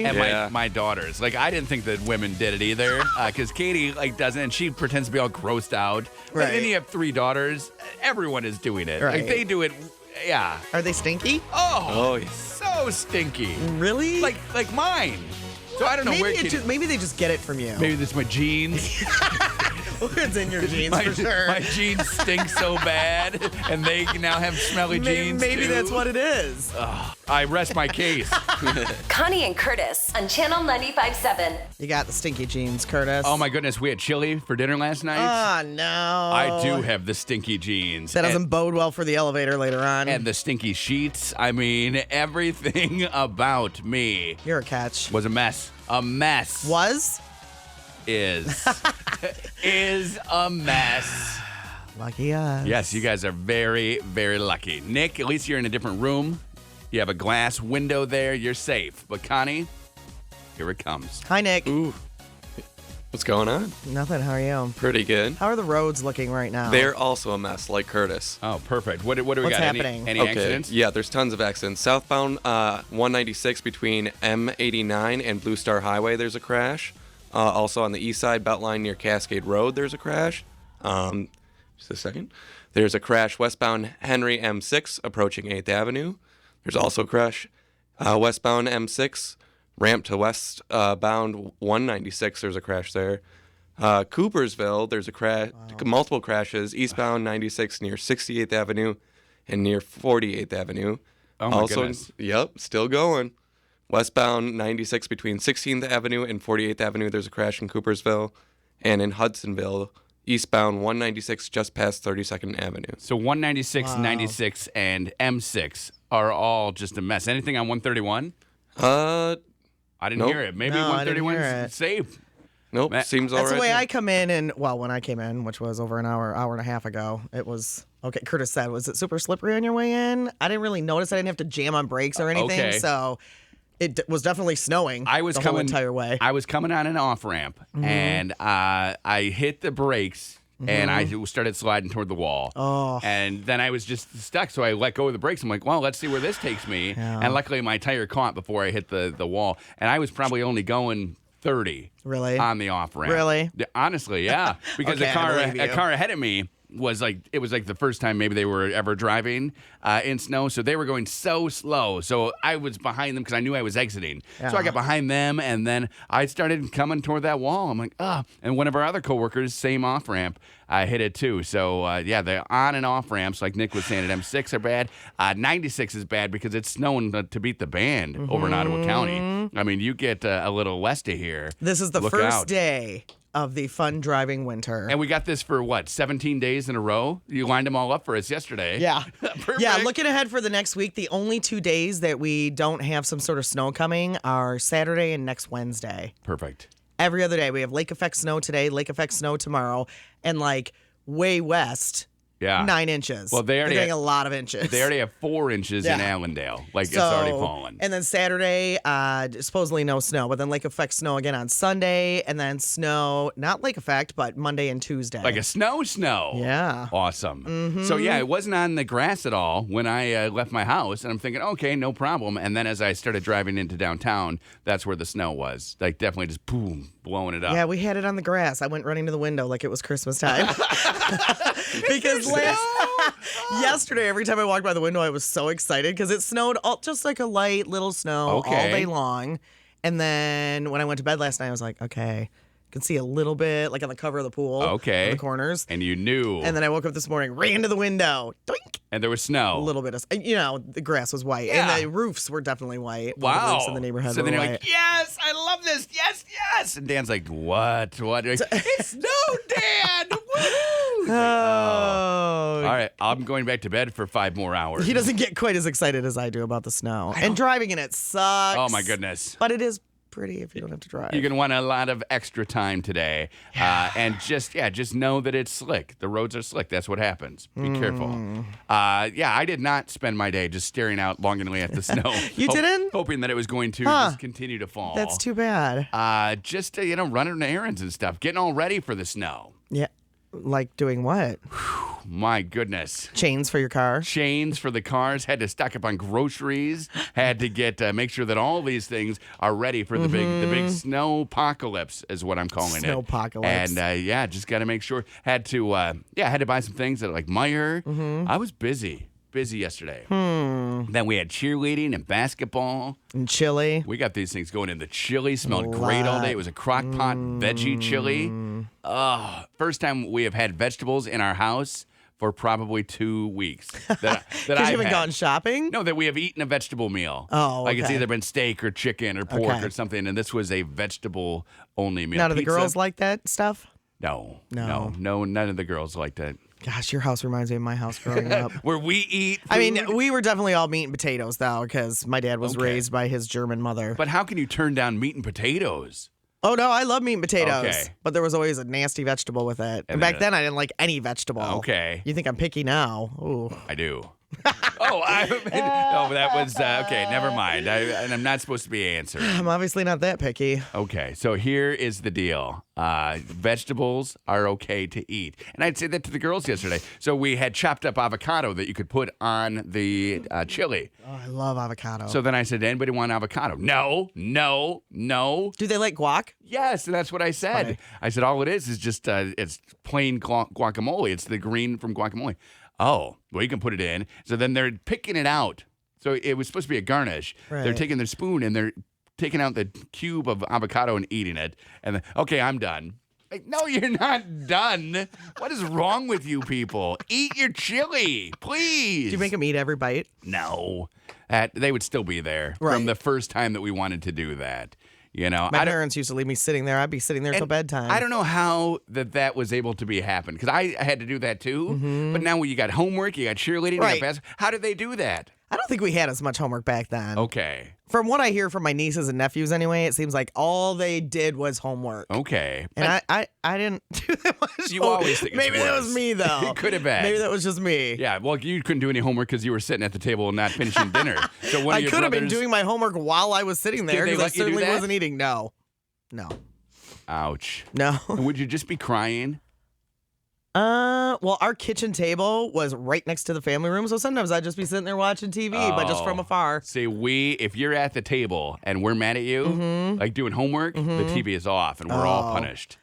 stinky. And my daughters. Like, I didn't think that women did it either, because Katie, like, doesn't, and she pretends to be all grossed out. Right. And then you have 3 daughters. Everyone is doing it. Right. Like, they do it, yeah. Are they stinky? Oh, yeah. so stinky. Really? Like mine. So I don't know where Katie... Maybe they just get it from you. Maybe this is my jeans. It's in your jeans my, for sure. My jeans stink so bad, and they now have smelly jeans, Maybe too. that's what it is. I rest my case. Connie and Curtis on Channel 95.7. You got the stinky jeans, Curtis. Oh, my goodness. We had chili for dinner last night. Oh, no. I do have the stinky jeans. That doesn't bode well for the elevator later on. And the stinky sheets. I mean, everything about me You're a catch. was a mess. A mess. Was? Is a mess. Lucky us. Yes, you guys are very, very lucky. Nick, at least you're in a different room. You have a glass window there. You're safe. But Connie, here it comes. Hi, Nick. Ooh. What's going on? Nothing. How are you? Pretty good. How are the roads looking right now? They're also a mess, like Curtis. Oh, perfect. What do we What's got? happening? Any accidents? Yeah, there's tons of accidents. Southbound 196 between M89 and Blue Star Highway, there's a crash. Also on the east side, Beltline near Cascade Road, there's a crash. Just a second. There's a crash westbound Henry M6 approaching 8th Avenue. There's also a crash westbound M6, ramp to westbound 196, there's a crash there. Coopersville, there's a crash, multiple crashes, eastbound 96 near 68th Avenue and near 48th Avenue. Oh, my goodness. Yep, still going. Westbound 96 between 16th Avenue and 48th Avenue, there's a crash in Coopersville. And in Hudsonville, eastbound 196 just past 32nd Avenue. So 196, 96, and M6 are all just a mess. Anything on 131? I didn't Nope. hear it. Maybe No, I didn't 131 hear is it. safe. Nope, seems all right. That's the way there. I come in, and well, when I came in, which was over an hour and a half ago, it was okay. Curtis said, "Was it super slippery on your way in?" I didn't really notice. I didn't have to jam on brakes or anything, Okay. so it was definitely snowing. I was the coming whole entire way. I was coming on an off ramp, and I hit the brakes, and I started sliding toward the wall. Oh. And then I was just stuck, so I let go of the brakes. I'm like, well, let's see where this takes me. Yeah. And luckily, my tire caught before I hit the wall, and I was probably only going 30 Really? on the off ramp. Really? Honestly, yeah, because Okay, I believe a you. car ahead of me was like the first time maybe they were ever driving in snow, so they were going so slow. So I was behind them because I knew I was exiting. So I Yeah. got behind them, and then I started coming toward that wall. I'm like, and one of our other coworkers, same off ramp, hit it too. So yeah, the on and off ramps, like Nick was saying, at M6 are bad. 96 is bad because it's snowing to beat the band over in Ottawa County. I mean, you get a little west of here. This is the Look first out. day of the fun driving winter. And we got this for what, 17 days in a row? You lined them all up for us yesterday. Yeah. Perfect. Yeah, looking ahead for the next week, the only 2 days that we don't have some sort of snow coming are Saturday and next Wednesday. Perfect. Every other day. We have lake effect snow today, lake effect snow tomorrow, and like way west, Yeah. 9 inches. Well, they already They're getting had- a lot of inches. They already have 4 inches in Yeah. Allendale. Like, it's already fallen. And then Saturday, supposedly no snow, but then lake effect snow again on Sunday, and then snow, not lake effect, but Monday and Tuesday. Like a snow. Yeah. Awesome. So, yeah, it wasn't on the grass at all when I left my house. And I'm thinking, okay, no problem. And then as I started driving into downtown, that's where the snow was. Like, definitely just boom, blowing it up. Yeah, we had it on the grass. I went running to the window like it was Christmas time. Because yesterday, every time I walked by the window, I was so excited because it snowed just like a light little snow all Okay. day long. And then when I went to bed last night, I was like, okay, I can see a little bit, like on the cover of the pool. Okay. On the corners. And you knew. And then I woke up this morning, ran to the window, doink, And there was snow. a little bit of, the grass was white. Yeah. And the roofs were definitely white. All Wow. the roofs in the neighborhood So were then you're white. like, yes, I love this. Yes, yes. And Dan's like, what? What? Like, it snowed, Dan. Woohoo. He's like, Oh. All right, I'm going back to bed for 5 more hours. He doesn't get quite as excited as I do about the snow. And driving in it sucks. Oh, my goodness. But it is pretty if you don't have to drive. You're going to want a lot of extra time today. And just know that it's slick. The roads are slick. That's what happens. Be careful. I did not spend my day just staring out longingly at the snow. You didn't? Hoping that it was going to just continue to fall. That's too bad. Just, running errands and stuff. Getting all ready for the snow. Yeah. Like doing what? My goodness. Chains for your car? Chains for the cars, had to stock up on groceries, had to get make sure that all these things are ready for the big snow apocalypse is what I'm calling it. Snowpocalypse. And just got to make sure. Had to buy some things at like Meijer. I was busy yesterday. Then we had cheerleading and basketball. And chili. We got these things going in. The chili smelled great all day. It was a crock pot veggie chili. Oh, first time we have had vegetables in our house for probably 2 weeks. That Because you haven't gone shopping? No, that we have eaten a vegetable meal. Oh, Like it's okay. either been steak or chicken or pork Okay. or something, and this was a vegetable-only meal. None of the Pizza? girls like that stuff? No, No. none of the girls like that. Gosh, your house reminds me of my house growing up. Where we eat food. I mean, we were definitely all meat and potatoes, though, because my dad was Okay. raised by his German mother. But how can you turn down meat and potatoes? Oh, no, I love meat and potatoes. Okay. But there was always a nasty vegetable with it. And back then, I didn't like any vegetable. Okay. You think I'm picky now? Ooh. I do. That was okay. Never mind. And I'm not supposed to be answering. I'm obviously not that picky. Okay, so here is the deal. Vegetables are okay to eat. And I'd say that to the girls yesterday. So we had chopped up avocado that you could put on the chili. Oh, I love avocado. So then I said, anybody want avocado? No. do they like guac? Yes, and that's what I said. Funny. I said, all it is just, it's plain guacamole. It's the green from guacamole. Oh, well, you can put it in. So then they're picking it out. So it was supposed to be a garnish. They're Right. taking their spoon and they're taking out the cube of avocado and eating it. And then, okay, I'm done. Like, no, you're not done. What is wrong with you people? Eat your chili, please. Do you make them eat every bite? No. They would still be there from Right. the first time that we wanted to do that. You know, My parents used to leave me sitting there. I'd be sitting there till bedtime. I don't know how that was able to be happen because I had to do that too. But now when you got homework, you got cheerleading, you Right. got basketball. How did they do that? I don't think we had as much homework back then. Okay. From what I hear from my nieces and nephews anyway, it seems like all they did was homework. Okay. And I didn't do that much. You always think it's Maybe that was worse. me, though. It could have been. Maybe that was just me. Yeah, well, you couldn't do any homework because you were sitting at the table and not finishing dinner. So one I of your could have been brothers- doing my homework while I was sitting there they because I let you do certainly that? wasn't eating. No. Ouch. No. And would you just be crying? Well, our kitchen table was right next to the family room, so sometimes I'd just be sitting there watching TV, but just from Oh. afar. See, if you're at the table and we're mad at you, like doing homework, the TV is off and we're all Oh. punished.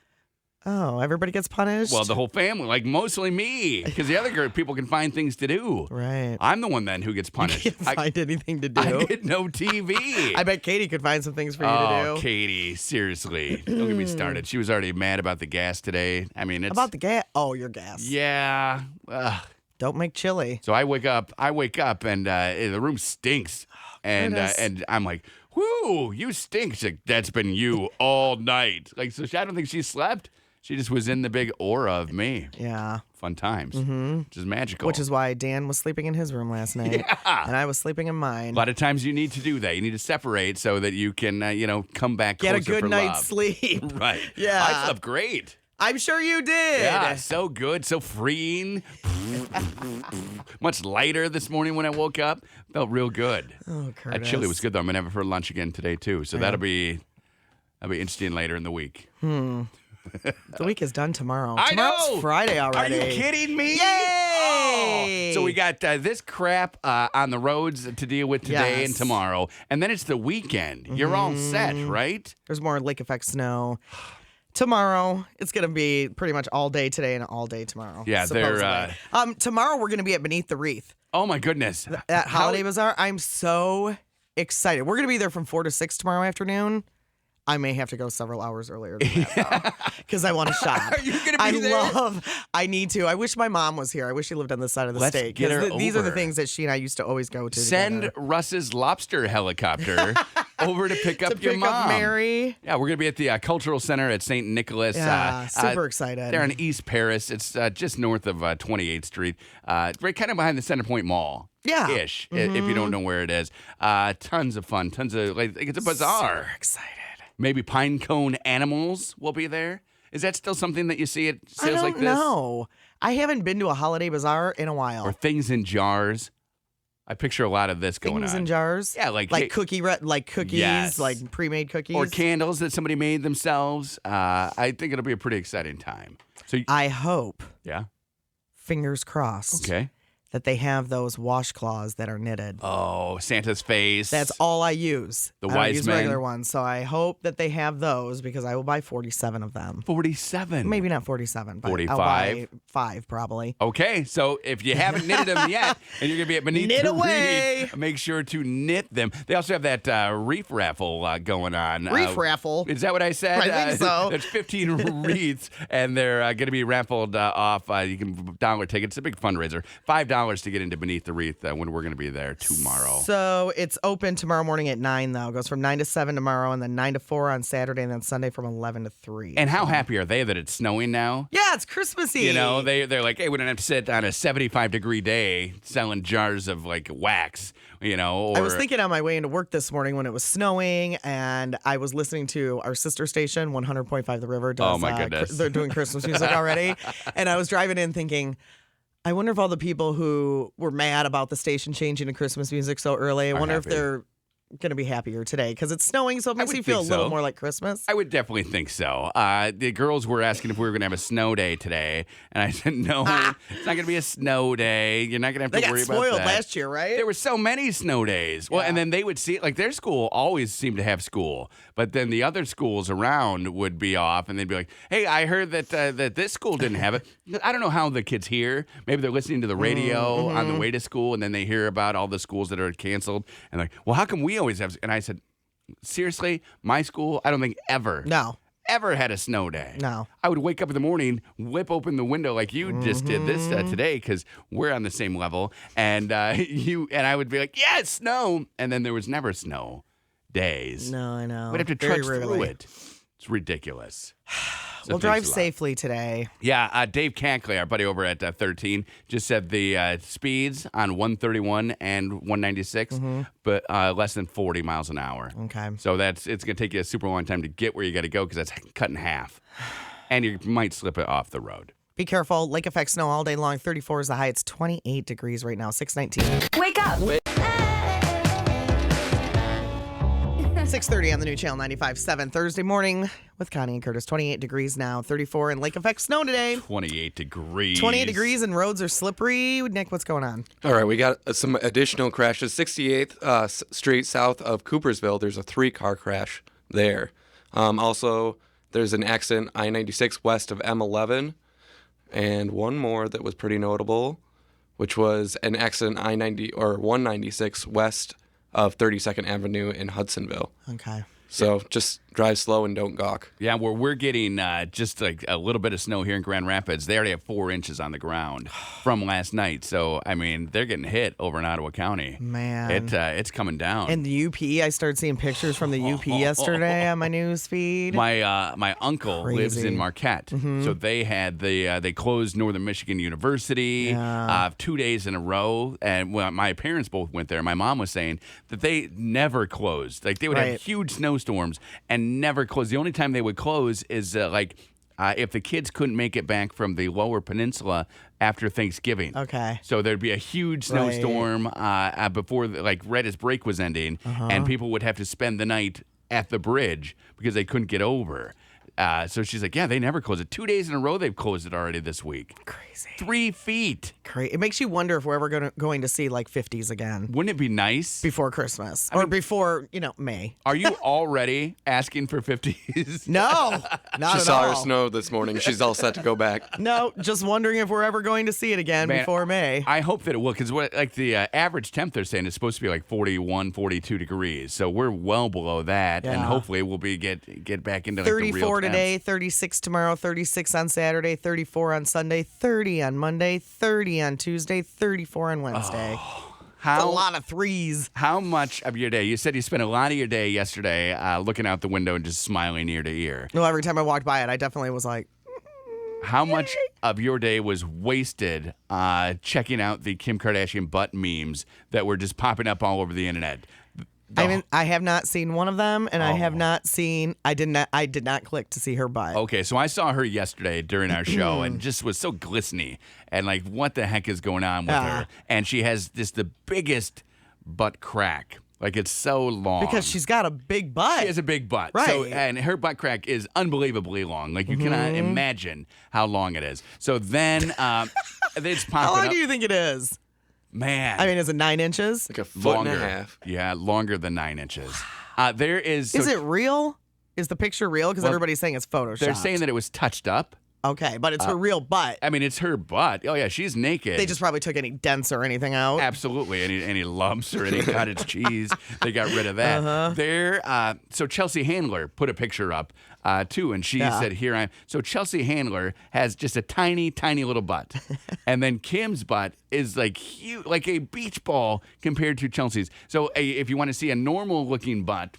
Oh, everybody gets punished? Well, the whole family, like mostly me, because the other people can find things to do. Right. I'm the one then who gets punished. Can't find anything to do. I get no TV. I bet Katie could find some things for you Oh, to do. Katie, seriously. Don't get me started. She was already mad about the gas today. I mean, it's. About the gas? Oh, your gas. Yeah. Ugh. Don't make chili. So I wake up and the room stinks. And Goodness. and I'm like, whoo, you stink. She's like, that's been you all night. Like, so I don't think she slept. She just was in the big aura of me. Yeah. Fun times. Which is magical. Which is why Dan was sleeping in his room last night. Yeah. And I was sleeping in mine. a lot of times you need to do that. You need to separate so that you can, come back Get a closer good for night's love. sleep. Right. Yeah. I slept great. I'm sure you did. Yeah, so good, so freeing. Much lighter this morning when I woke up. Felt real good. Oh, That Curtis. chili was good though. I'm gonna have it for lunch again today too. So that'll be interesting later in the week. The week is done tomorrow. I Tomorrow's know. Friday Are already. you kidding me? Yay! Oh. So we got this crap on the roads to deal with today and Yes. tomorrow, and then it's the weekend. You're all set, right? There's more lake effect snow. Tomorrow, it's going to be pretty much all day today and all day tomorrow. Yeah, they're, supposedly. Tomorrow, we're going to be at Beneath the Wreath Oh my goodness! at How- Holiday Bazaar. I'm so excited. We're going to be there from 4 to 6 tomorrow afternoon. I may have to go several hours earlier than that, because I want to shop. Are you gonna be there? I need to. I wish my mom was here. I wish she lived on this side of the Let's state. get 'cause her these are the over. things that she and I used to always go to. Send together. Russ's lobster helicopter over to pick up to your pick mom. up Mary. Yeah, we're gonna be at the Cultural Center at St. Nicholas. Yeah, super excited. They're in East Paris. It's just north of 28th Street, right kind of behind the Center Point Mall. Yeah. Ish, if you don't know where it is. Tons of fun. Tons of it's a bazaar. Super excited. Maybe pine cone animals will be there. Is that still something that you see at I sales don't like this? know. I haven't been to a holiday bazaar in a while. Or things in jars. I picture a lot of this going Things on. in jars. Yeah, like cookies, Yes. like pre-made cookies. Or candles that somebody made themselves. I think it'll be a pretty exciting time. So I hope, yeah. fingers crossed, Okay. that they have those washcloths that are knitted. Oh, Santa's face. That's all I use. The I don't wise use men. regular ones. So I hope that they have those because I will buy 47 of them. 47. Maybe not 47, but 45? I'll buy 5 probably. Okay, so if you haven't knitted them yet, and you're gonna be at Beneath Knit the away. Reed, make sure to knit them. They also have that reef raffle going on. Reef raffle? Is that what I said? I think so. There's 15 wreaths, and they're gonna be raffled off. You can download tickets. It's a big fundraiser. $5 to get into Beneath the Wreath when we're gonna be there tomorrow. So it's open tomorrow morning at 9 though. It goes from 9 to 7 tomorrow and then 9 to 4 on Saturday and then Sunday from 11 to 3. And how happy are they that it's snowing now? Yeah, it's Christmassy. You know, they're like, hey, we don't have to sit on a 75-degree day selling jars of like wax. You know, or I was thinking on my way into work this morning when it was snowing, and I was listening to our sister station, 100.5 The River. Does, Oh, my goodness. They're doing Christmas music already. And I was driving in thinking, I wonder if all the people who were mad about the station changing to Christmas music so early, I wonder if happy. they're going to be happier today because it's snowing, so it makes would you feel a think little so. more like Christmas. I would definitely think so. The girls were asking if we were going to have a snow day today, and I said, no, it's not going to be a snow day. You're not going to have They to got worry about spoiled that. last year, right? There were so many snow days. Well, and then they would see it, like their school always seemed to have school, but then the other schools around would be off, and they'd be like, "Hey, I heard that that this school didn't have it." I don't know how the kids hear. Maybe they're listening to the radio on the way to school, and then they hear about all the schools that are canceled, and like, "Well, how come we always have?" And I said, "Seriously, my school, I don't think ever." No. Ever had a snow day. No. I would wake up in the morning, whip open the window like you just did this today because we're on the same level. And I would be like, yeah, it's snow. And then there was never snow days. No, I know. We'd have to Very trudge through rarely. it. It's ridiculous. So We'll thanks drive a lot. safely today. Yeah, Dave Cankley, our buddy over at 13, just said the speeds on 131 and 196, but less than 40 miles an hour. Okay. So it's going to take you a super long time to get where you got to go because that's cut in half. And you might slip it off the road. Be careful. Lake effect snow all day long. 34 is the high. It's 28 degrees right now. 619. Wake up. 6:30 on the new channel 95.7 Thursday morning with Connie and Curtis. 28 degrees now. 34 in lake effect snow today. 28 degrees. 28 degrees and roads are slippery. Nick, what's going on? All right, we got some additional crashes. 68th Street south of Coopersville, there's a 3-car crash there. Also, there's an accident I-96 west of M11. And one more that was pretty notable, which was an accident I-90 or 196 west of 32nd Avenue in Hudsonville. Okay. So just drive slow and don't gawk. Yeah, where we're getting just like a little bit of snow here in Grand Rapids. They already have 4 inches on the ground from last night. So, I mean, they're getting hit over in Ottawa County. Man. It's coming down. And the UP, I started seeing pictures from the UP yesterday on my news feed. My uncle lives Crazy. in Marquette, so they had they closed Northern Michigan University 2 days in a row, and my parents both went there. My mom was saying that they never closed, like they would Right. have huge snowstorms and never close. The only time they would close is if the kids couldn't make it back from the lower peninsula after Thanksgiving. Okay. So there'd be a huge snowstorm before, right as break was ending, and people would have to spend the night at the bridge because they couldn't get over. So she's like, yeah, they never close it. 2 days in a row, they've closed it already this week. Crazy. 3 feet. It makes you wonder if we're ever going to see like 50s again Wouldn't it be nice? before Christmas or before, May. Are you already asking for 50s? No, not She at saw all. her snow this morning. She's all set to go back. No, just wondering if we're ever going to see it again Man, before May. I hope that it will, because the average temp they're saying is supposed to be like 41, 42 degrees. So we're well below that, and Yeah. hopefully we'll be get back into like the real 34 temps. today, 36 tomorrow, 36 on Saturday, 34 on Sunday, 30 on Monday, 30 on Tuesday, 34 on Wednesday. That's a lot of threes. How much of your day? You said you spent a lot of your day yesterday looking out the window and just smiling ear to ear. No, every time I walked by it, I definitely was like, How much of your day was wasted checking out the Kim Kardashian butt memes that were just popping up all over the internet? I have not seen one of them, and I have not seen. I did not click to see her butt. Okay, so I saw her yesterday during our show and just was so glistening and what the heck is going on with her? And she has just the biggest butt crack Like it's so long. Because she's got a big butt. She has a big butt. Right. So, and her butt crack is unbelievably long. Like you cannot imagine how long it is. So then it's popping How long up. do you think it is? Man. I mean, is it 9 inches? Like a foot longer. and a half. Yeah, longer than 9 inches. There is. Is it real? Is the picture real? Because Well, everybody's saying it's Photoshopped. They're saying that it was touched up. Okay, but it's her real butt. I mean, it's her butt. Oh yeah, she's naked. They just probably took any dents or anything out. Absolutely. Any lumps or any cottage cheese, they got rid of that. So Chelsea Handler put a picture up too, and she said, "Here I am." So Chelsea Handler has just a tiny, tiny little butt, and then Kim's butt is like huge, like a beach ball compared to Chelsea's. So if you want to see a normal-looking butt.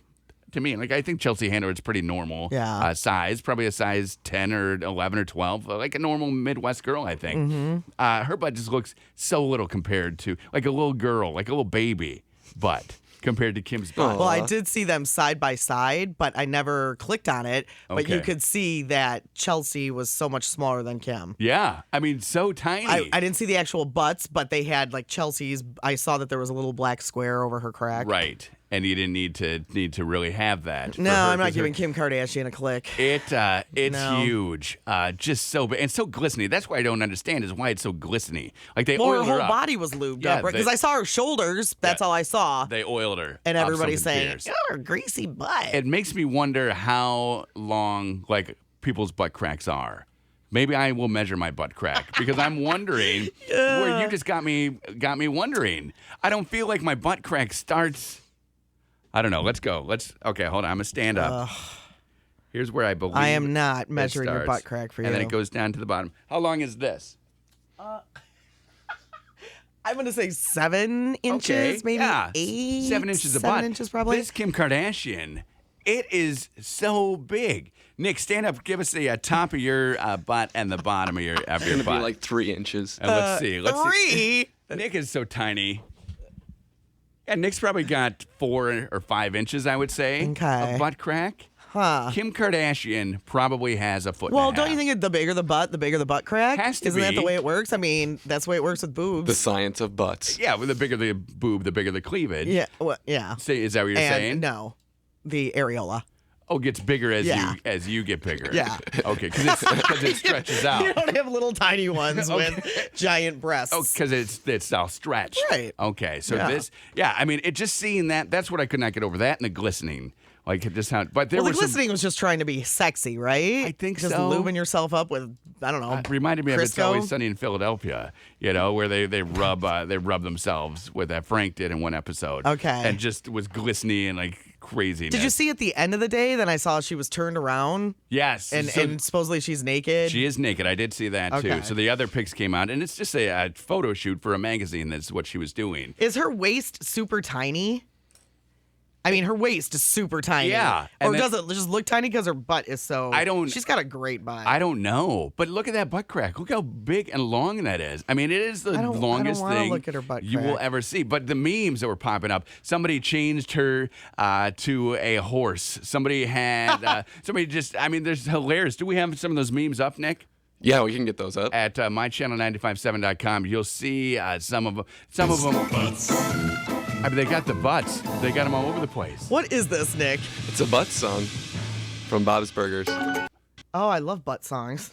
To me, like I think Chelsea Handler is pretty normal size, probably a size 10 or 11 or 12, like a normal Midwest girl, I think. Her butt just looks so little compared to like a little girl, like a little baby butt compared to Kim's butt. Well, I did see them side by side, but I never clicked on it. But you Okay. could see that Chelsea was so much smaller than Kim. Yeah, I mean, so tiny. I didn't see the actual butts, but they had like Chelsea's. I saw that there was a little black square over her crack. Right, and you didn't need to really have that. for No, her, I'm not 'cause her- giving Kim Kardashian a click. It's No. huge, just so big and so glistening. That's what I don't understand is why it's so glistening. Like they Well, her oiled whole her up. body was lubed Yeah, up, right? Because they- I saw her shoulders. That's Yeah. all I saw. They oiled her, And off everybody's something saying, fierce. oh, her greasy butt. It makes me wonder how long like people's butt cracks are. Maybe I will measure my butt crack because I'm wondering where you just got me wondering. I don't feel like my butt crack starts. I don't know. Let's go. Okay, hold on. I'm gonna stand up. Here's where I believe I am not it measuring your starts. butt crack for you. And then it goes down to the bottom. How long is this? I'm going to say 7 inches, Okay, maybe yeah. 8. 7 inches of 7 butt. inches probably. This Kim Kardashian, it is so big. Nick, stand up. Give us the top of your butt and the bottom of your It's gonna butt. be like 3 inches. And let's see. Let's see. 3. Nick is so tiny. Yeah, Nick's probably got 4 or 5 inches, I would say, Okay. of butt crack. Huh. Kim Kardashian probably has a foot. Well, and a don't you half. think the bigger the butt, the bigger the butt crack? Has to Isn't that be. the way it works? I mean, that's the way it works with boobs. The science of butts. Yeah, well, the bigger the boob, the bigger the cleavage. Yeah. Well, yeah. Say, is that what you're And saying? no, the areola. Oh, it gets bigger as Yeah. you get bigger. Yeah. Okay, because it stretches out. You don't have little tiny ones with giant breasts. Oh, because it's all stretched. Right. Okay, so Yeah. I mean, it just seeing that's what I could not get over, that and the glistening. Like just how, but there Well, the was some, glistening was just trying to be sexy, right? I think just so. lubing yourself up with, I don't know, reminded me of It's Crisco? Always Sunny in Philadelphia, where they rub themselves with that Frank did in one episode. Okay. And just was glistening and like craziness. Did you see at the end of the day? Then I saw she was turned around Yes. and, So and supposedly she's naked. she is naked. I did see that too. Okay. So the other pics came out, and it's just a photo shoot for a magazine. That's what she was doing. Is her waist super tiny? I mean, her waist is super tiny. Yeah, Or and does it just look tiny because her butt is so... I don't- She's got a great butt. I don't know, but look at that butt crack. Look how big and long that is. I mean, it is the I don't longest wanna thing look at her butt you will crack. ever see. But the memes that were popping up, somebody changed her to a horse. Somebody had I mean, there's hilarious. Do we have some of those memes up, Nick? Yeah, we can get those up. At mychannel957.com, you'll see some of them. I mean, they got the butts. They got them all over the place. What is this, Nick? It's a butt song from Bob's Burgers. Oh, I love butt songs.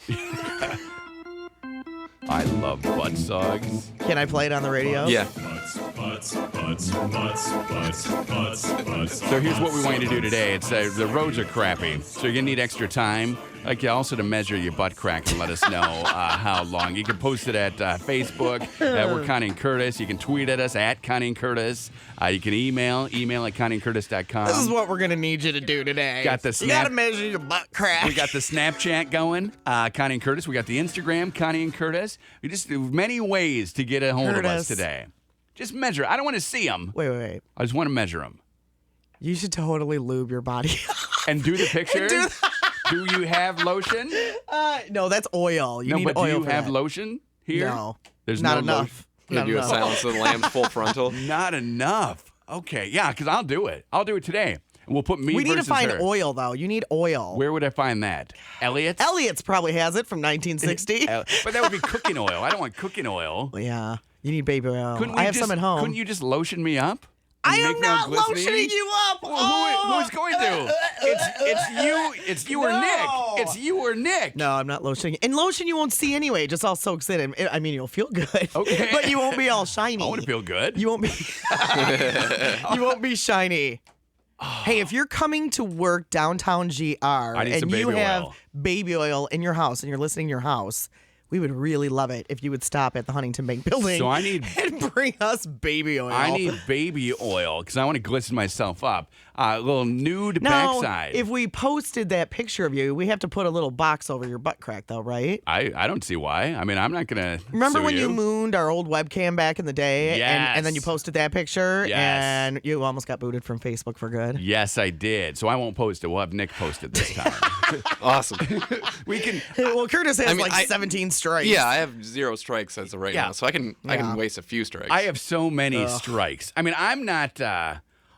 I love butt songs. Can I play it on the radio? Yeah. So here's what we want you to do today. It's the roads are crappy, so you're gonna need extra time. Like also to measure your butt crack and let us know how long. You can post it at Facebook. We're Connie and Curtis. You can tweet at us at Connie and Curtis. You can email at ConnieandCurtis.com. This is what we're going to need you to do today. Got the You snap- got to measure your butt crack. We got the Snapchat going, Connie and Curtis. We got the Instagram, Connie and Curtis. We just do many ways to get a hold of us Curtis. today. Just measure. I don't want to see them. Wait. I just want to measure them. You should totally lube your body. And do the picture. Do you have lotion? No, that's oil. You No, need but do oil you for have that. lotion here? No. There's not no enough. Gonna Not do a enough. Silence of the Lambs full frontal. Not enough. Okay, yeah, because I'll do it. I'll do it today. And we'll put me We need to versus find her. oil, though. You need oil. Where would I find that? Elliot's? Elliot's probably has it from 1960. But that would be cooking oil. I don't want cooking oil. Yeah. You need baby oil. Couldn't I we have just, some at home. Couldn't you just lotion me up? I make am me all not glistening? lotioning you up. Well, who's going to? It's you or No. Nick. It's you or Nick. No, I'm not lotioning. And lotion you won't see anyway. Just all soaks in. And I mean, you'll feel good. Okay. But you won't be all shiny. I want to feel good. You won't be. You won't be shiny. Hey, if you're coming to work downtown GR need and some you baby have oil. baby oil in your house and you're listening to your house, we would really love it if you would stop at the Huntington Bank building So I need- and bring us baby oil. I need baby oil because I want to glisten myself up. A little nude now, backside. if we posted that picture of you, we have to put a little box over your butt crack, though, right? I don't see why. I mean, I'm not gonna. Remember sue when you mooned our old webcam back in the day? Yes. And then you posted that picture? Yes. And you almost got booted from Facebook for good? Yes, I did. So I won't post it. We'll have Nick post it this time. Awesome. We can. Well, Curtis has I mean, 17 strikes. Yeah, I have 0 strikes as of right Yeah. now, so I can waste a few strikes. I have so many strikes. I mean, I'm not.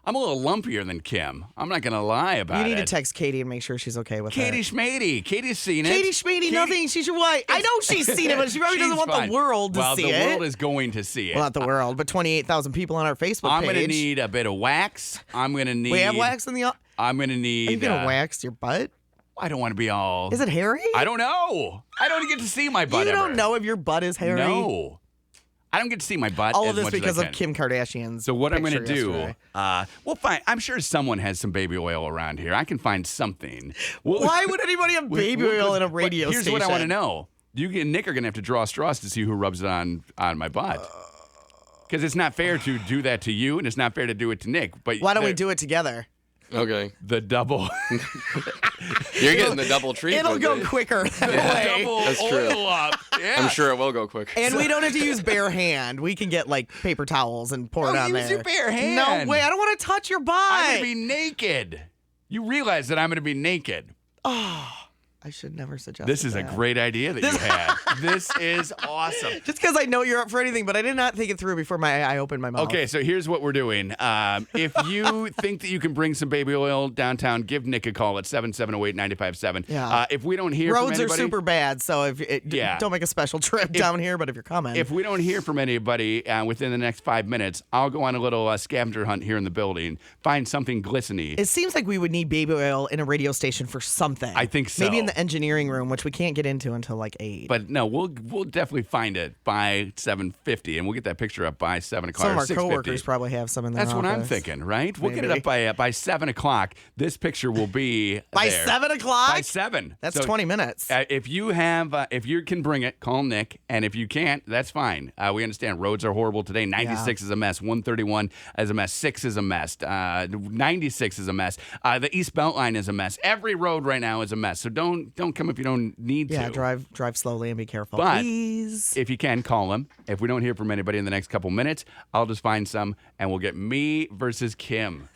I'm a little lumpier than Kim. I'm not gonna lie about it. You need to text Katie and make sure she's okay with Katie it. Schmady. Katie's seen it. Katie Schmady, nothing. She's your wife. I know she's seen it, but she probably doesn't She's want fine. the world to well, see the it. world is going to see it. Well, not the world, but 28,000 people on our Facebook I'm page. gonna need a bit of wax. I'm gonna need. We have wax in the. I'm gonna need. Are you gonna wax your butt? I don't want to be all. Is it hairy? I don't know. I don't get to see my butt. You ever. don't know if your butt is hairy. No. I don't get to see my butt. All as of this much as because I of can. Kim Kardashian's. So what I'm going to picture do, yesterday. well, fine. I'm sure someone has some baby oil around here. I can find something. We'll- Why would anybody have baby we'll- oil in a but radio here's station? what I want to know. You and Nick are going to have to draw straws to see who rubs it on my butt. Because it's not fair to do that to you, and it's not fair to do it to Nick. But Why don't we do it together? Okay. the double, You're getting the double treatment. It'll go dude. quicker that way. double That's true. oil up? Yeah. I'm sure it will go quick. And we don't have to use bare hand. We can get like paper towels and pour it No, on use there. your bare hand. No way. I don't want to touch your butt. I'm going to be naked. You realize that I'm going to be naked. I should never suggest This is a that. great idea that you had. This is awesome. Just because I know you're up for anything, but I did not think it through before I opened my mouth. Okay, so here's what we're doing. If you think that you can bring some baby oil downtown, give Nick a call at 770-8957. Yeah. If we don't hear from Roads are anybody, super bad, so if Yeah. don't make a special trip down here. But if you're coming, if we don't hear from anybody within the next 5 minutes, I'll go on a little scavenger hunt here in the building, find something glistening. it seems like we would need baby oil in a radio station for something. I think so. Maybe in the engineering room, which we can't get into until like 8. But no, we'll definitely find it by 7:50, and we'll get that picture up by 7 o'clock. some of or our 6:50. coworkers probably have some in their That's what I'm office. thinking, right? We'll get it Maybe. up by 7 o'clock. This picture will be By there. 7 o'clock? By 7. That's So, 20 minutes. If you have, if you can bring it, call Nick, and if you can't, that's fine. We understand roads are horrible today. 96 is a mess. 131 is a mess. 6 is a mess. 96 is a mess. The East Beltline is a mess. Every road right now is a mess. So don't come if you don't need Yeah, to. drive slowly and be careful, But please. if you can, call him. If we don't hear from anybody in the next couple minutes, I'll just find some, and we'll get me versus Kim.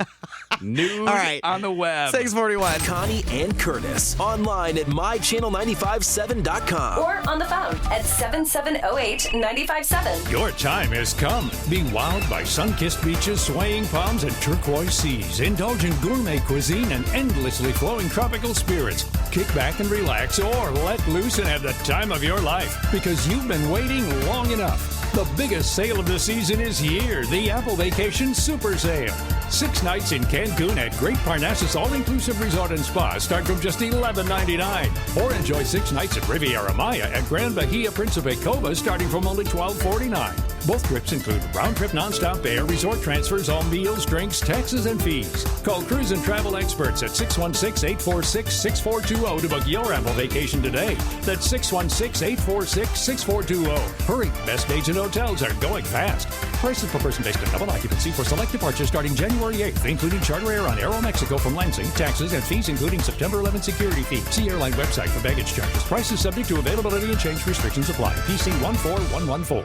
Nude All right. on the web. 641. Connie and Curtis. Online at mychannel957.com. Or on the phone at 770-895-7. Your time has come. Be wowed by sun-kissed beaches, swaying palms, and turquoise seas. Indulge in gourmet cuisine and endlessly flowing tropical spirits. Kick back and relax, or let loose and have the time of your life, because you've been waiting long enough. The biggest sale of the season is here, the Apple Vacation Super Sale. 6 nights in Cancun at Great Parnassus All-Inclusive Resort and Spa start from just $11.99. Or enjoy 6 nights at Riviera Maya at Grand Bahia Principe Cova starting from only $12.49. Both trips include round-trip nonstop air, resort transfers, all meals, drinks, taxes, and fees. Call Cruise and Travel Experts at 616-846-6420 to book your Apple Vacation today. That's 616-846-6420. Hurry, best dates and hotels are going fast. Prices per person based on double occupancy for select departures starting January 8th, including charter air on Aeromexico from Lansing, taxes and fees including September 11th security fee. See airline website for baggage charges. Prices subject to availability and change restrictions apply. PC 14114.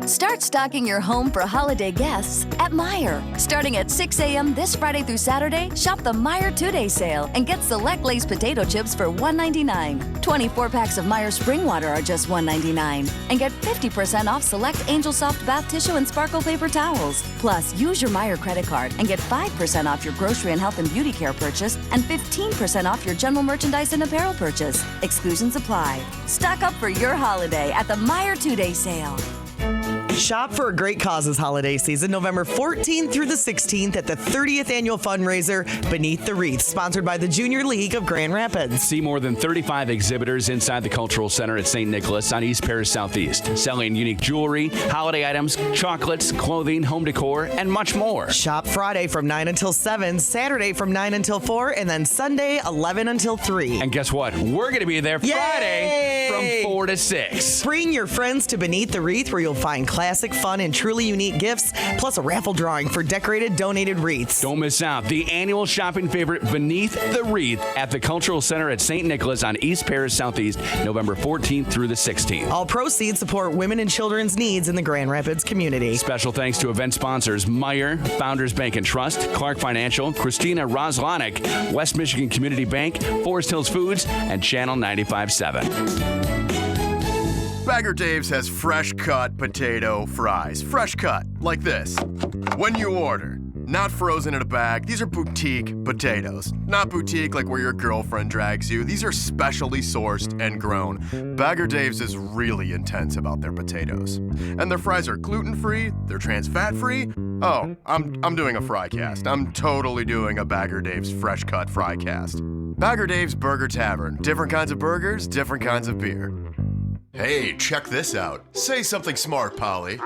Start stocking your home for holiday guests at Meijer. Starting at 6 a.m. this Friday through Saturday, shop the Meijer 2-Day Sale and get select Lay's potato chips for $1.99. 24 packs of Meijer Spring Water are just $1.99. And get 50% off select Angel Soft bath tissue and sparkle paper towels. Plus, use your Meijer credit card and get 5% off your grocery and health and beauty care purchase and 15% off your general merchandise and apparel purchase. Exclusions apply. Stock up for your holiday at the Meijer 2-Day Sale. Shop for a great causes holiday season, November 14th through the 16th at the 30th annual fundraiser Beneath the Wreath, sponsored by the Junior League of Grand Rapids. See more than 35 exhibitors inside the Cultural Center at St. Nicholas on East Paris Southeast, selling unique jewelry, holiday items, chocolates, clothing, home decor, and much more. Shop Friday from 9 until 7, Saturday from 9 until 4, and then Sunday 11 until 3. And guess what? We're going to be there Friday from 4 to 6. Bring your friends to Beneath the Wreath, where you'll find classic, fun, and truly unique gifts, plus a raffle drawing for decorated, donated wreaths. Don't miss out. The annual shopping favorite, Beneath the Wreath, at the Cultural Center at St. Nicholas on East Paris Southeast, November 14th through the 16th. All proceeds support women and children's needs in the Grand Rapids community. Special thanks to event sponsors Meyer, Founders Bank and Trust, Clark Financial, Christina Roslanik, West Michigan Community Bank, Forest Hills Foods, and Channel 95.7. Bagger Dave's has fresh-cut potato fries. Fresh cut, like this. When you order, not frozen in a bag. These are boutique potatoes. Not boutique like where your girlfriend drags you. These are specially sourced and grown. Bagger Dave's is really intense about their potatoes. And their fries are gluten-free, they're trans-fat-free. Oh, I'm doing a fry cast. I'm totally doing a Bagger Dave's fresh-cut fry cast. Bagger Dave's Burger Tavern. Different kinds of burgers, different kinds of beer. Hey, check this out. Say something smart, Polly.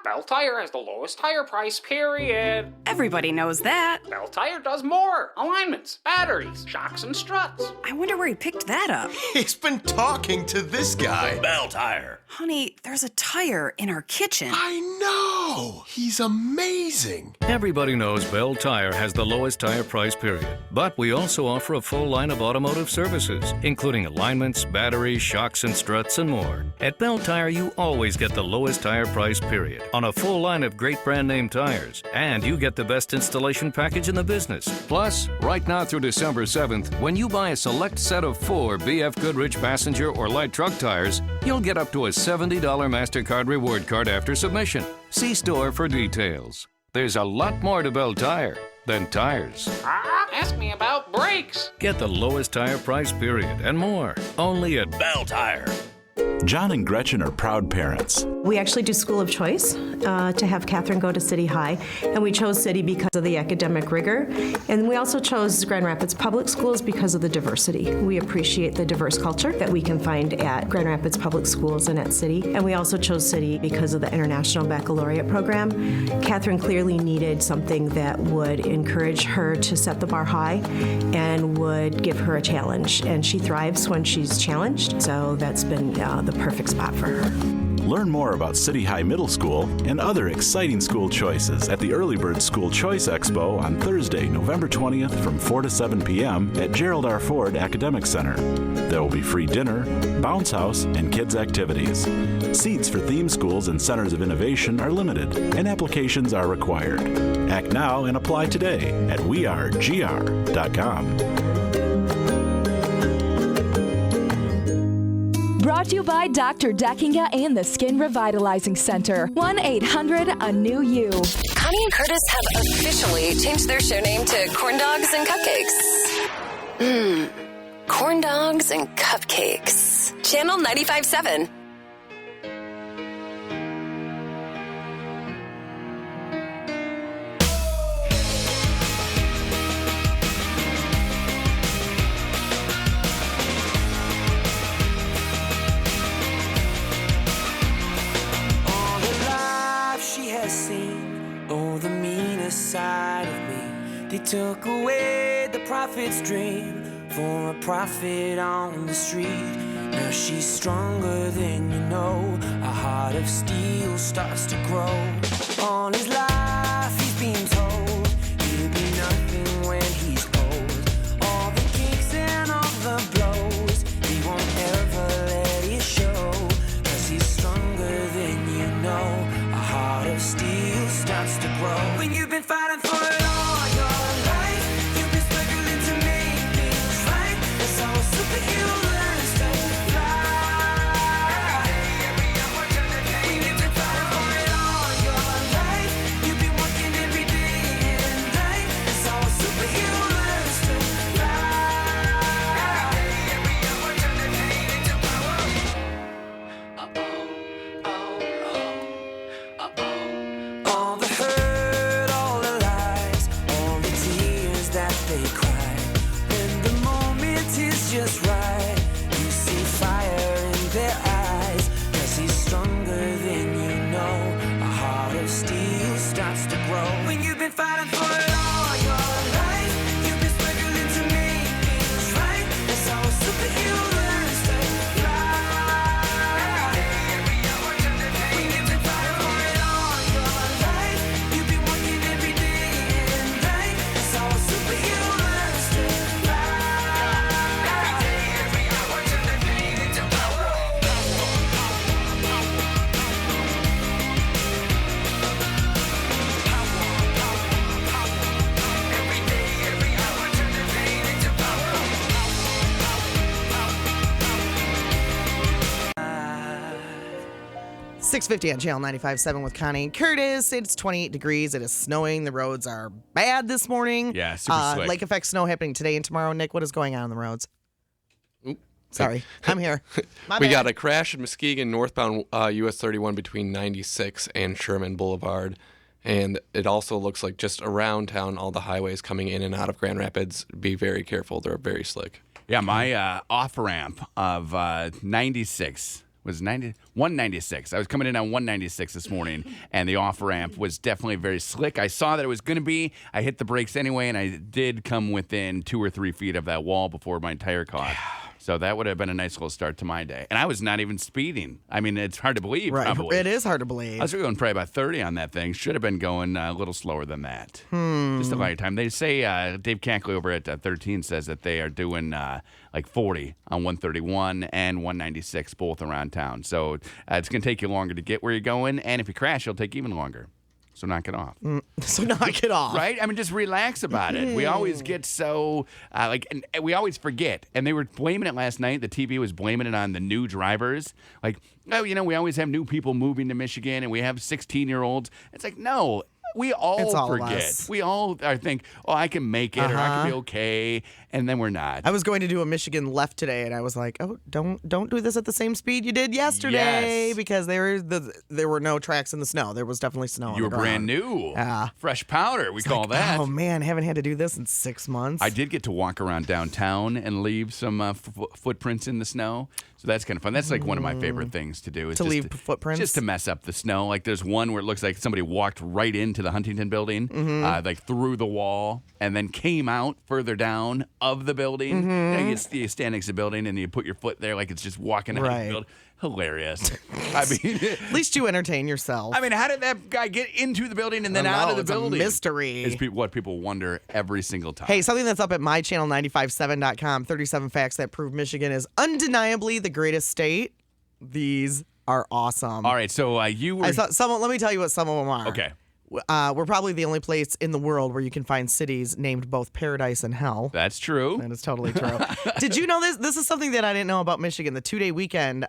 Bell Tire has the lowest tire price, period. Everybody knows that. Bell Tire does more. Alignments, batteries, shocks, and struts. I wonder where he picked that up. He's been talking to this guy. Bell Tire. Honey, there's a tire in our kitchen. I know. He's amazing. Everybody knows Bell Tire has the lowest tire price, period. But we also offer a full line of automotive services, including alignments, batteries, shocks, and struts, and more. At Bell Tire, you always get the lowest tire price, period, on a full line of great brand name tires. And you get the best installation package in the business. Plus, right now through December 7th, when you buy a select set of 4 BF Goodrich passenger or light truck tires, you'll get up to a $70 MasterCard reward card after submission. See store for details. There's a lot more to Bell Tire than tires. Ask me about brakes. Get the lowest tire price, period, and more. Only at Bell Tire. John and Gretchen are proud parents. We actually do school of choice to have Catherine go to City High, and we chose City because of the academic rigor. And we also chose Grand Rapids Public Schools because of the diversity. We appreciate the diverse culture that we can find at Grand Rapids Public Schools and at City. And we also chose City because of the International Baccalaureate program. Catherine clearly needed something that would encourage her to set the bar high and would give her a challenge. And she thrives when she's challenged, so that's been the perfect spot for her. Learn more about City High Middle School and other exciting school choices at the Early Bird School Choice Expo on Thursday, November 20th from 4 to 7 p.m. at Gerald R. Ford Academic Center. There will be free dinner, bounce house, and kids' activities. Seats for theme schools and centers of innovation are limited, and applications are required. Act now and apply today at wearegr.com. Brought to you by Dr. Deckinga and the Skin Revitalizing Center. 1-800-A-NEW-YOU. Connie and Curtis have officially changed their show name to Corn Dogs and Cupcakes. Corn Dogs and Cupcakes. Channel 95.7. Side of me, they took away the prophet's dream for a prophet on the street. Now she's stronger than you know. A heart of steel starts to grow. All his life he's been told he'll be nothing when he's old. All the kicks and all the blows, he won't ever let it show. 'Cause he's stronger than you know. A heart of steel starts to grow. When you've been fighting for it all your life, you've been struggling to make things right. That's how a superhero learns to fly. When you've been fighting for it all your life, 6:50 on Channel 95.7 with Connie and Curtis. It's 28 degrees. It is snowing. The roads are bad this morning. Yeah, super slick. Lake effect snow happening today and tomorrow. Nick, what is going on the roads? Oop. Sorry, I'm here. We got a crash in Muskegon northbound US 31 between 96 and Sherman Boulevard. And it also looks like just around town, all the highways coming in and out of Grand Rapids, be very careful. They're very slick. Yeah, my off-ramp of 96 was 196. I was coming in on 196 this morning, and the off-ramp was definitely very slick. I saw that it was going to be. I hit the brakes anyway, and I did come within 2 or 3 feet of that wall before my tire caught. So that would have been a nice little start to my day. And I was not even speeding. I mean, it's hard to believe, Right, probably. it is hard to believe. I was going probably about 30 on that thing. Should have been going a little slower than that. Just a light time. They say, Dave Cackley over at 13 says that they are doing like 40 on 131 and 196, both around town. So it's going to take you longer to get where you're going. And if you crash, it'll take even longer. So knock it off. So knock it off. Right? I mean, just relax about it. We always get so, and we always forget. And they were blaming it last night. The TV was blaming it on the new drivers. Like, oh, we always have new people moving to Michigan and we have 16-year-olds. It's like, no. We all all of forget. us. We all think, oh, I can make it or I can be okay, and then we're not. I was going to do a Michigan left today, and I was like, "Oh, don't do this at the same speed you did yesterday," Yes. because there were no tracks in the snow. There was definitely snow. on You were the ground. brand new. Yeah. Fresh powder, we call that. Oh man, haven't had to do this in 6 months. I did get to walk around downtown and leave some footprints in the snow. So that's kind of fun. That's like one of my favorite things to do. Is To just leave footprints? Just to mess up the snow. Like there's one where it looks like somebody walked right into the Huntington building, like through the wall, and then came out further down of the building. You stand next to the building and you put your foot there like it's just walking out of the building. Hilarious. I mean, At least you entertain yourself. I mean, how did that guy get into the building and then out of the it's building? a mystery. It's what people wonder every single time. Hey, something that's up at mychannel957.com, 37 facts that prove Michigan is undeniably the greatest state. These are awesome. All right, so you were... I saw someone. Let me tell you what some of them are. Okay. We're probably the only place in the world where you can find cities named both paradise and hell. That's true. That is totally true. Did you know this? This is something that I didn't know about Michigan. The 2-day weekend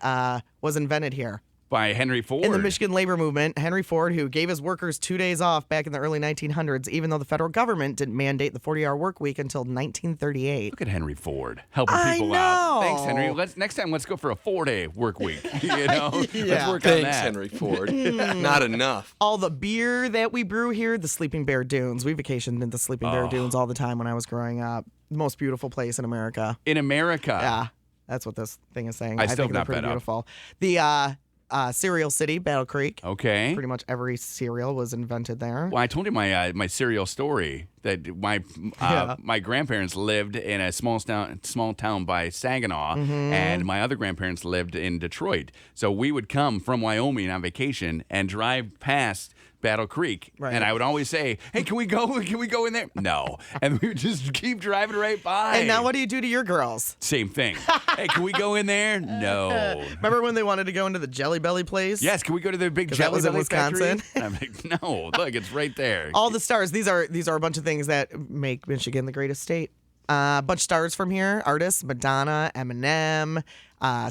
was invented here. By Henry Ford. In the Michigan labor movement, Henry Ford, who gave his workers 2 days off back in the early 1900s, even though the federal government didn't mandate the 40-hour work week until 1938. Look at Henry Ford helping I people know. out. Thanks, Henry. Next time, let's go for a 4-day work week. Let's work on Thanks, that. Henry Ford. Not enough. All the beer that we brew here, the Sleeping Bear Dunes. We vacationed in the Sleeping Bear Dunes all the time when I was growing up. The most beautiful place in America. In America. Yeah, that's what this thing is saying. I still think they're not pretty bet up. beautiful. The cereal city, Battle Creek. Okay. Pretty much every cereal was invented there. Well, I told you my cereal story that my grandparents lived in a small town by Saginaw, and my other grandparents lived in Detroit. So we would come from Wyoming on vacation and drive past Battle Creek, and I would always say, "Hey, can we go in there?" No, and we would just keep driving right by. And now what do you do to your girls? Same thing. Hey, can we go in there? No. Remember when they wanted to go into the Jelly Belly place? Yes, can we go to the big 'Cause that Jelly was in Belly Wisconsin. factory? I'm like, no, look, it's right there. All the stars. These are a bunch of things that make Michigan the greatest state. A bunch of stars from here. Artists: Madonna, Eminem,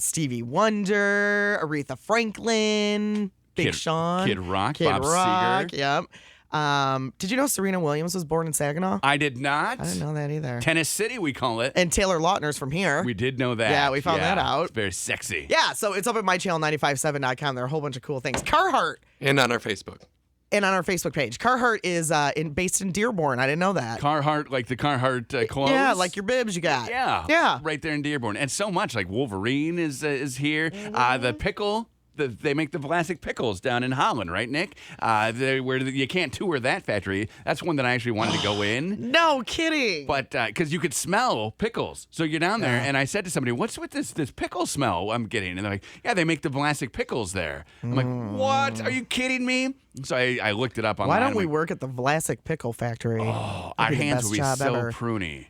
Stevie Wonder, Aretha Franklin, Big Sean, Kid Rock, Kid Bob Rock. Seger. Yep. Did you know Serena Williams was born in Saginaw? I did not. I didn't know that either. Tennis City, we call it. And Taylor Lautner's from here. We did know that. Yeah, we found that out. It's very sexy. Yeah, so it's up at mychannel957.com. There are a whole bunch of cool things. Carhartt. And on our Facebook. And on our Facebook page. Carhartt is based in Dearborn. I didn't know that. Carhartt, like the Carhartt clothes? Yeah, like your bibs you got. Yeah. Yeah. Right there in Dearborn. And so much, like Wolverine is here. The pickle. They make the plastic pickles down in Holland, right, Nick? Where you can't tour that factory. That's one that I actually wanted to go in. No kidding. But because you could smell pickles. So you're down there, and I said to somebody, what's with this pickle smell I'm getting? And they're like, yeah, they make the plastic pickles there. I'm like, what? Are you kidding me? So I looked it up online. Why don't we work at the Vlasic Pickle Factory? Oh, our hands would be so pruny.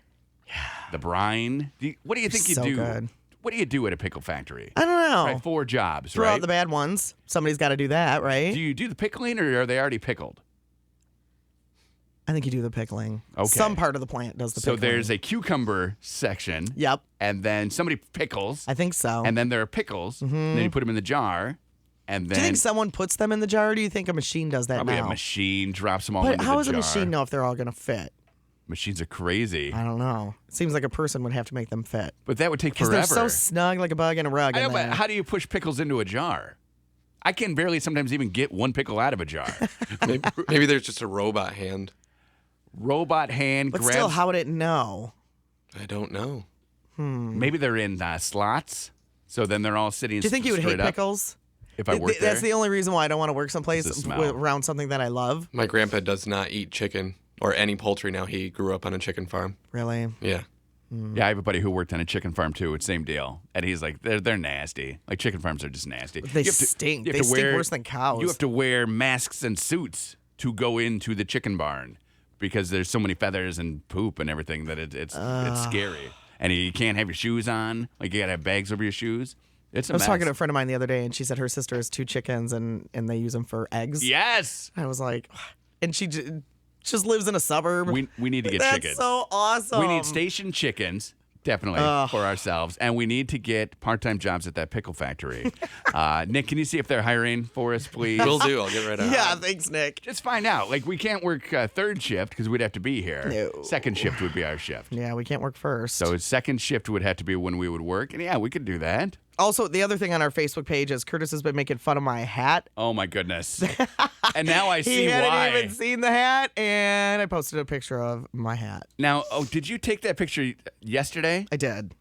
Yeah. The brine. What do you think you So do? good. What do you do at a pickle factory? I don't know. Right, 4 jobs, Throw right? out the bad ones. Somebody's got to do that, right? Do you do the pickling, or are they already pickled? I think you do the pickling. Okay. Some part of the plant does the So pickling. there's a cucumber section. Yep. And then somebody pickles. I think so. And then there are pickles. And then you put them in the jar. And Do you then think someone puts them in the jar, or do you think a machine does that probably now? a machine drops them all But into how the does a jar. machine know if they're all going to fit? Machines are crazy. I don't know. It seems like a person would have to make them fit. But that would take Because forever. they're so snug like a bug in a rug. I know, in but there. how do you push pickles into a jar? I can barely sometimes even get one pickle out of a jar. Maybe there's just a robot hand. Robot hand But grabs. still, how would it know? I don't know. Maybe they're in slots, so then they're all sitting. Do you think you would hate straight up. pickles? If I worked there? That's the only reason why I don't want to work It's someplace the smell. around something that I love. My grandpa does not eat chicken or any poultry now. He grew up on a chicken farm. Really? Yeah. Yeah, I have a buddy who worked on a chicken farm too. It's same deal, and he's like, they're nasty. Like chicken farms are just nasty. They stink. They stink worse than cows. You have to wear masks and suits to go into the chicken barn because there's so many feathers and poop and everything that it's scary. And you can't have your shoes on. Like you gotta have bags over your shoes. It's a I was mess. talking to a friend of mine the other day, and she said her sister has 2 chickens, and they use them for eggs. Yes. I was like, and she just lives in a suburb. We need to get That's chickens. so awesome. We need station chickens, definitely, for ourselves. And we need to get part-time jobs at that pickle factory. Nick, can you see if they're hiring for us, please? Will do. I'll get right on. Yeah, thanks, Nick. Just find out. Like, we can't work third shift because we'd have to be here. No. Second shift would be our shift. Yeah, we can't work first. So second shift would have to be when we would work. And yeah, we could do that. Also, the other thing on our Facebook page is Curtis has been making fun of my hat. Oh, my goodness. And now I see He hadn't why. even seen the hat, and I posted a picture of my hat. Now, did you take that picture yesterday? I did.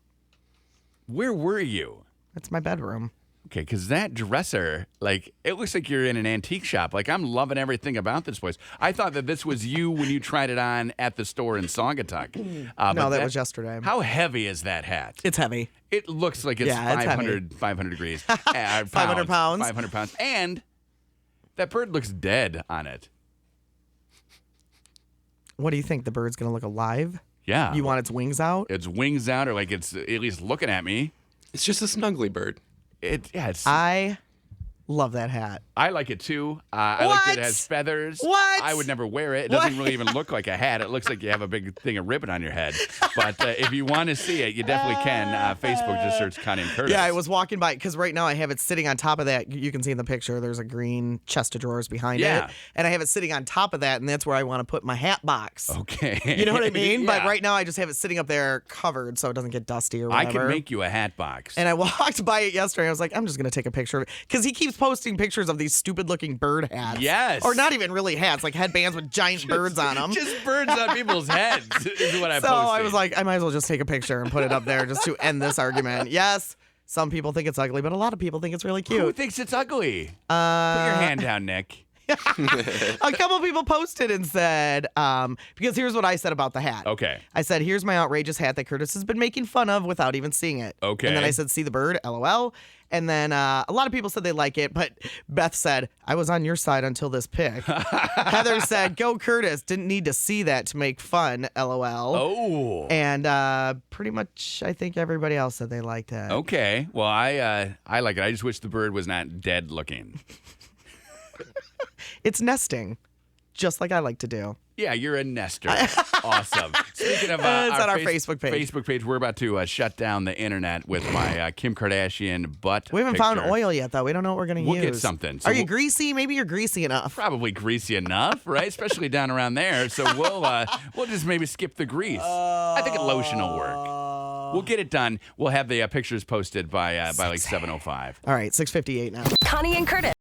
Where were you? It's my bedroom. Okay, because that dresser, like, it looks like you're in an antique shop. Like, I'm loving everything about this place. I thought that this was you when you tried it on at the store in Saugatuck. No, that was yesterday. How heavy is that hat? It's heavy. It looks like it's, Yeah, it's 500 degrees. 500 pounds. 500 pounds. And that bird looks dead on it. What do you think? The bird's going to look alive? Yeah. You want its wings out? Its wings out, or like it's at least looking at me. It's just a snuggly bird. I love that hat. I like it too. I like that it has feathers. What? I would never wear it. It doesn't really even look like a hat. It looks like you have a big thing of ribbon on your head. But if you want to see it, you definitely can. Facebook, just search Connie and Curtis. Yeah, I was walking by because right now I have it sitting on top of that. You can see in the picture there's a green chest of drawers behind Yeah. it. And I have it sitting on top of that, and that's where I want to put my hat box. Okay. You know what I mean? But Yeah. right now I just have it sitting up there covered so it doesn't get dusty or whatever. I can make you a hat box. And I walked by it yesterday. I was like, I'm just going to take a picture of it. Because he keeps posting pictures of these stupid looking bird hats. Yes. Or not even really hats, like headbands with giant birds on them. Just birds on people's heads is what I'm So posting. I was like, I might as well just take a picture and put it up there just to end this argument. Yes, some people think it's ugly, but a lot of people think it's really cute. Who thinks it's ugly? Put your hand down, Nick. A couple people posted and said, because here's what I said about the hat. Okay. I said, here's my outrageous hat that Curtis has been making fun of without even seeing it. Okay. And then I said, see the bird, LOL. And then a lot of people said they like it, but Beth said, I was on your side until this pic. Heather said, go Curtis, didn't need to see that to make fun, LOL. Oh. And pretty much I think everybody else said they liked it. Okay. Well, I like it. I just wish the bird was not dead looking. It's nesting, just like I like to do. Yeah, you're a nester. Awesome. Speaking of It's on our Facebook page. Facebook page, we're about to shut down the internet with my Kim Kardashian butt. We haven't picture. found oil yet, though. We don't know what we're going to We'll use. get something. So Are you we'll- greasy? Maybe you're greasy enough. Probably greasy enough, right? Especially down around there. So we'll just maybe skip the grease. I think a lotion will work. We'll get it done. We'll have the pictures posted by like 7:05. All right, 6:58 now. Connie and Curtis.